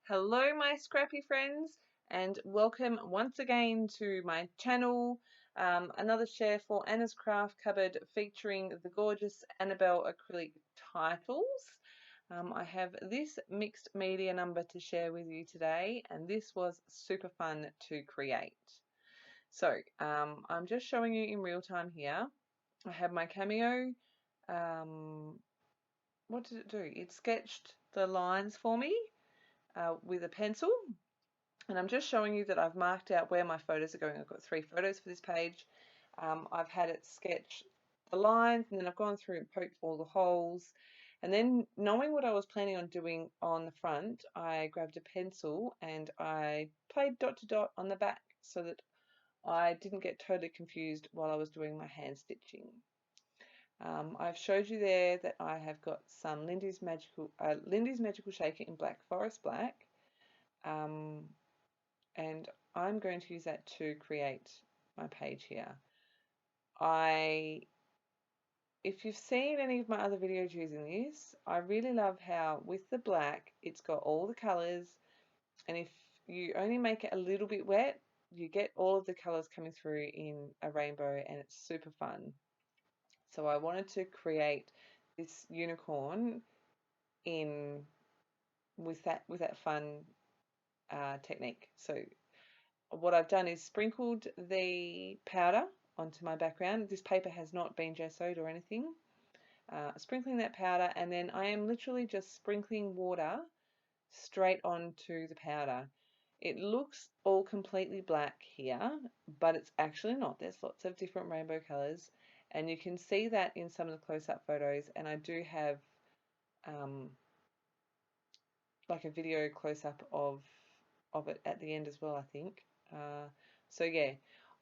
Hello my scrappy friends, and welcome once again to my channel. Another share for Anna's Craft Cupboard featuring the gorgeous Annabelle acrylic titles. I have this mixed media number to share with you today, and this was super fun to create. So I'm just showing you in real time here. I have my Cameo. What did it do? It sketched the lines for me with a pencil, and I'm just showing you that I've marked out where my photos are going. I've got 3 photos for this page. I've had it sketch the lines, and then I've gone through and poked all the holes, and then knowing what I was planning on doing on the front, I grabbed a pencil and I played dot to dot on the back so that I didn't get totally confused while I was doing my hand stitching. I've showed you there that I have got some Lindy's Magical Shaker in Black Forest Black, and I'm going to use that to create my page here. If you've seen any of my other videos using this, I really love how with the black it's got all the colours, and if you only make it a little bit wet, you get all of the colours coming through in a rainbow, and it's super fun. So I wanted to create this unicorn with that fun technique. So what I've done is sprinkled the powder onto my background. This paper has not been gessoed or anything. Sprinkling that powder, and then I am literally just sprinkling water straight onto the powder. It looks all completely black here, but it's actually not. There's lots of different rainbow colors, and you can see that in some of the close-up photos, and I do have like a video close-up of it at the end as well, I think. So yeah,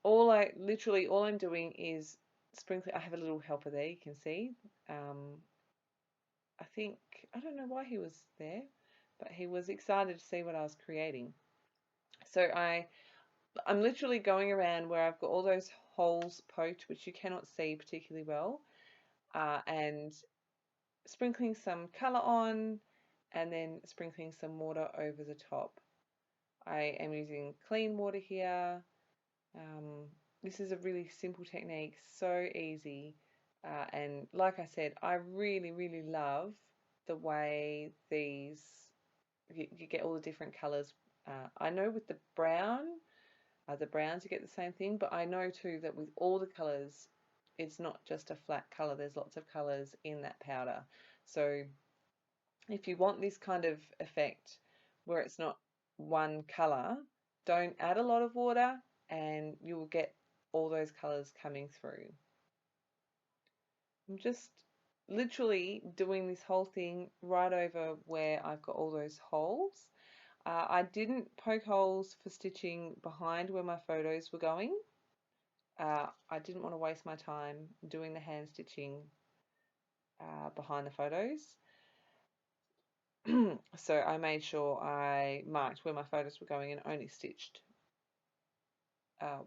all I'm doing is sprinkling. I have a little helper there, you can see. I don't know why he was there, but he was excited to see what I was creating. So I'm literally going around where I've got all those holes poked, which you cannot see particularly well, and sprinkling some colour on, and then sprinkling some water over the top. I am using clean water here. This is a really simple technique, so easy, and like I said, I really love the way these you get all the different colors. I know with the browns you get the same thing, but I know too that with all the colors it's not just a flat color, there's lots of colors in that powder. So if you want this kind of effect where it's not one color, don't add a lot of water and you will get all those colors coming through. I'm just literally doing this whole thing right over where I've got all those holes. I didn't poke holes for stitching behind where my photos were going. I didn't want to waste my time doing the hand stitching behind the photos. So I made sure I marked where my photos were going and only stitched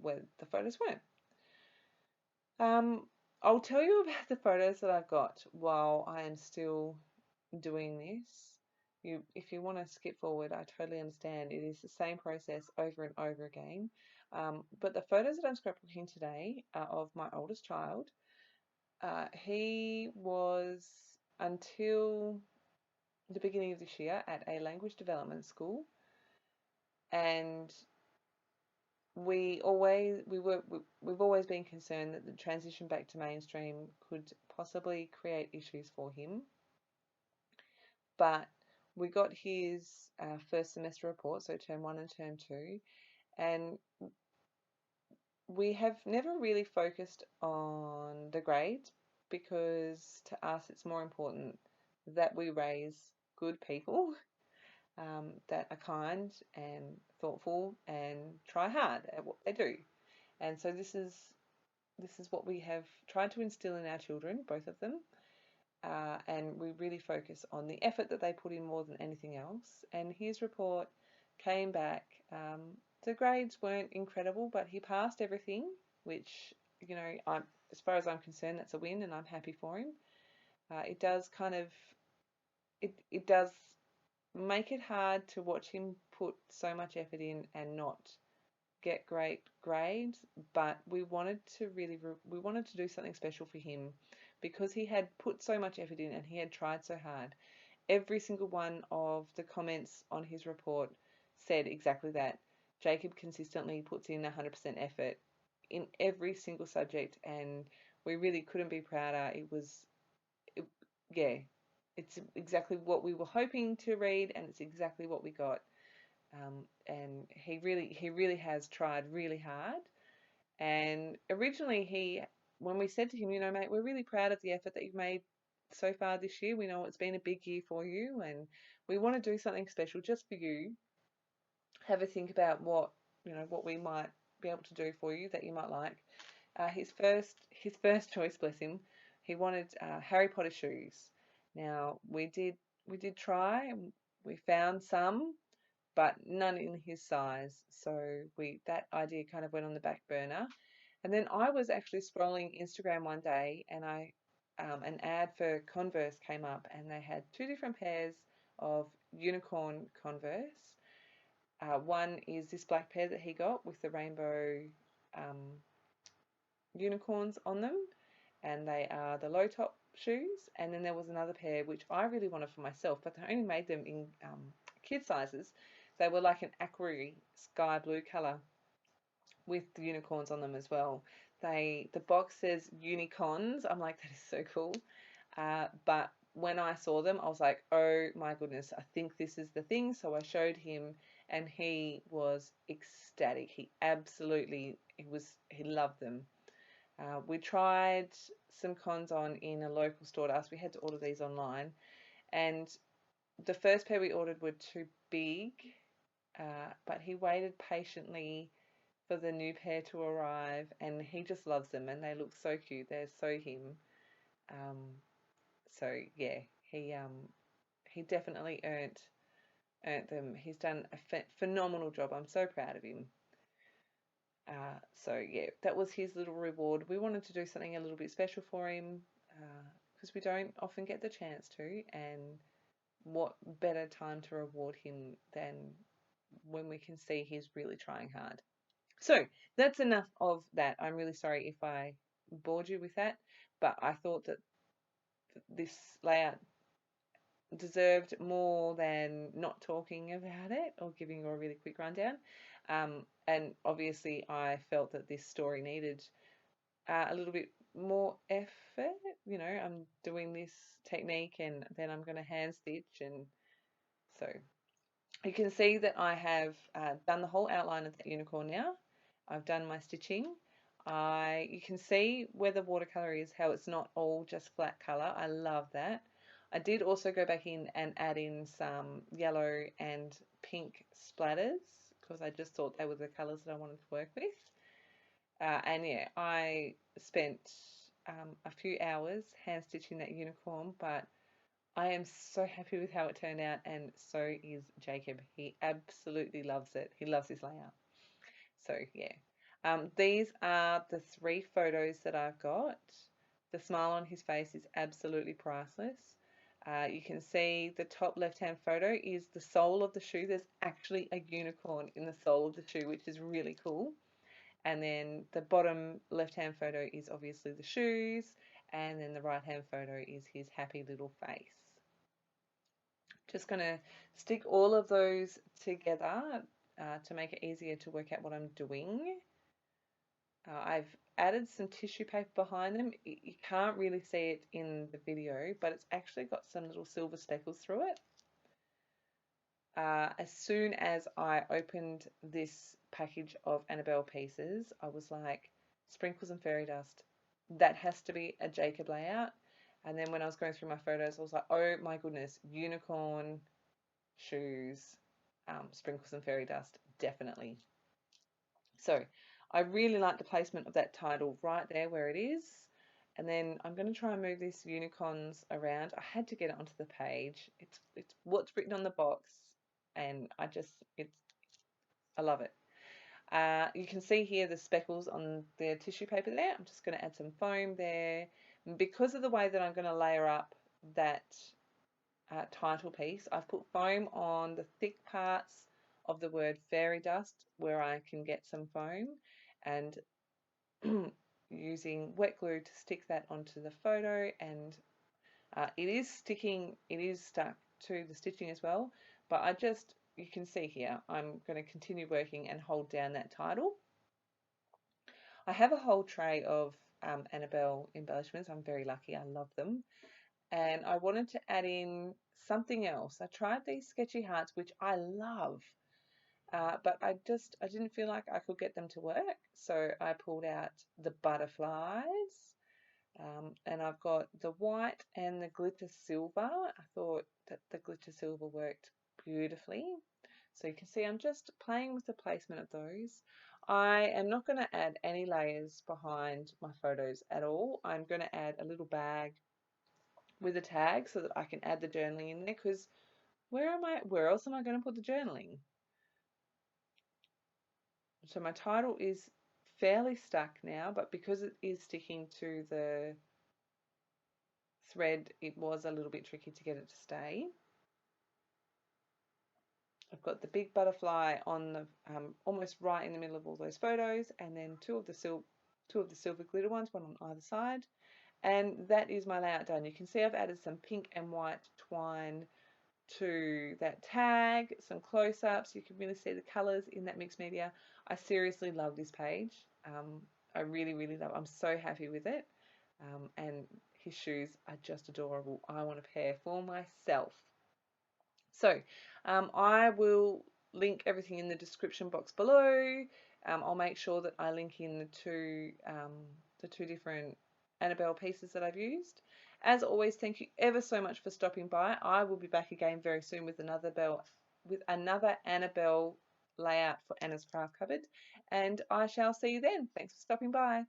where the photos weren't. I'll tell you about the photos that I've got while I am still doing this. If you want to skip forward, I totally understand. It is the same process over and over again. But the photos that I'm scrapbooking today are of my oldest child. He was, until the beginning of this year, at a language development school, and we've always been concerned that the transition back to mainstream could possibly create issues for him. But we got his first semester report, so term 1 and term 2, and we have never really focused on the grades because to us it's more important that we raise good people that are kind and thoughtful and try hard at what they do. And so this is what we have tried to instill in our children, both of them, and we really focus on the effort that they put in more than anything else. And his report came back. The grades weren't incredible, but he passed everything, which, you know, as far as I'm concerned, that's a win, and I'm happy for him. It does make it hard to watch him put so much effort in and not get great grades, but we wanted to we wanted to do something special for him because he had put so much effort in and he had tried so hard. Every single one of the comments on his report said exactly that. Jacob consistently puts in 100% effort in every single subject, and we really couldn't be prouder. It, yeah, it's exactly what we were hoping to read, and it's exactly what we got. And he really has tried really hard. And originally when we said to him, you know, mate, we're really proud of the effort that you've made so far this year. We know it's been a big year for you, and we want to do something special just for you. Have a think about what we might be able to do for you that you might like. His first choice, bless him, he wanted Harry Potter shoes. Now we did try. We found some, but none in his size. So that idea kind of went on the back burner. And then I was actually scrolling Instagram one day, and an ad for Converse came up, and they had two different pairs of unicorn Converse. One is this black pair that he got with the rainbow um, unicorns on them, and they are the low top shoes. And then there was another pair which I really wanted for myself, but they only made them in kid sizes. They were like an aqua sky blue color with the unicorns on them as well. The box says unicorns. I'm like, that is so cool. But when I saw them, I was like, oh my goodness, I think this is the thing. So I showed him, and he was ecstatic. He loved them. We tried some cons on in a local store to us. We had to order these online, and the first pair we ordered were too big, but he waited patiently for the new pair to arrive, and he just loves them, and they look so cute. They're so him. Um, so yeah, he definitely earned them. He's done a phenomenal job. I'm so proud of him. So yeah, that was his little reward. We wanted to do something a little bit special for him because we don't often get the chance to, and what better time to reward him than when we can see he's really trying hard. So that's enough of that. I'm really sorry if I bored you with that, but I thought that this layout deserved more than not talking about it or giving you a really quick rundown. And obviously, I felt that this story needed a little bit more effort. You know, I'm doing this technique and then I'm going to hand stitch, and so you can see that I have done the whole outline of that unicorn now. I've done my stitching. You can see where the watercolor is, how it's not all just flat color. I love that. I did also go back in and add in some yellow and pink splatters because I just thought they were the colors that I wanted to work with. And yeah, I spent a few hours hand stitching that unicorn, but I am so happy with how it turned out, and so is Jacob. He absolutely loves it. He loves his layout. So yeah, these are the 3 photos that I've got. The smile on his face is absolutely priceless. You can see the top left-hand photo is the sole of the shoe. There's actually a unicorn in the sole of the shoe, which is really cool. And then the bottom left-hand photo is obviously the shoes, and then the right-hand photo is his happy little face. Just going to stick all of those together to make it easier to work out what I'm doing. I've added some tissue paper behind them. You can't really see it in the video, but it's actually got some little silver speckles through it. As soon as I opened this package of Annabelle pieces, I was like, sprinkles and fairy dust. That has to be a Jacob layout. And then when I was going through my photos, I was like, oh my goodness, unicorn, shoes, sprinkles and fairy dust, definitely. So I really like the placement of that title right there where it is. And then I'm going to try and move these unicorns around. I had to get it onto the page. It's what's written on the box, and I love it. You can see here the speckles on the tissue paper there. I'm just going to add some foam there. Because of the way that I'm going to layer up that title piece. I've put foam on the thick parts of the word Fairydust where I can get some foam, and using wet glue to stick that onto the photo, and it is stuck to the stitching as well, but you can see here, I'm going to continue working and hold down that title. I have a whole tray of Annabelle embellishments. I'm very lucky, I love them. And I wanted to add in something else. I tried these sketchy hearts, which I love, but I didn't feel like I could get them to work. So I pulled out the butterflies, and I've got the white and the glitter silver. I thought that the glitter silver worked beautifully. So you can see I'm just playing with the placement of those. I am not going to add any layers behind my photos at all. I'm going to add a little bag with a tag so that I can add the journaling in there, because where else am I going to put the journaling? So my title is fairly stuck now, but because it is sticking to the thread, it was a little bit tricky to get it to stay. I've got the big butterfly on the almost right in the middle of all those photos, and then two of the silver glitter ones, one on either side. And that is my layout done. You can see I've added some pink and white twine to that tag, some close-ups. You can really see the colors in that mixed media. I seriously love this page. I really, really love it. I'm so happy with it. And his shoes are just adorable. I want a pair for myself. So I will link everything in the description box below. I'll make sure that I link in the two different Annabelle pieces that I've used. As always, thank you ever so much for stopping by. I will be back again very soon with another Annabelle layout for Anna's Craft Cupboard, and I shall see you then. Thanks for stopping by.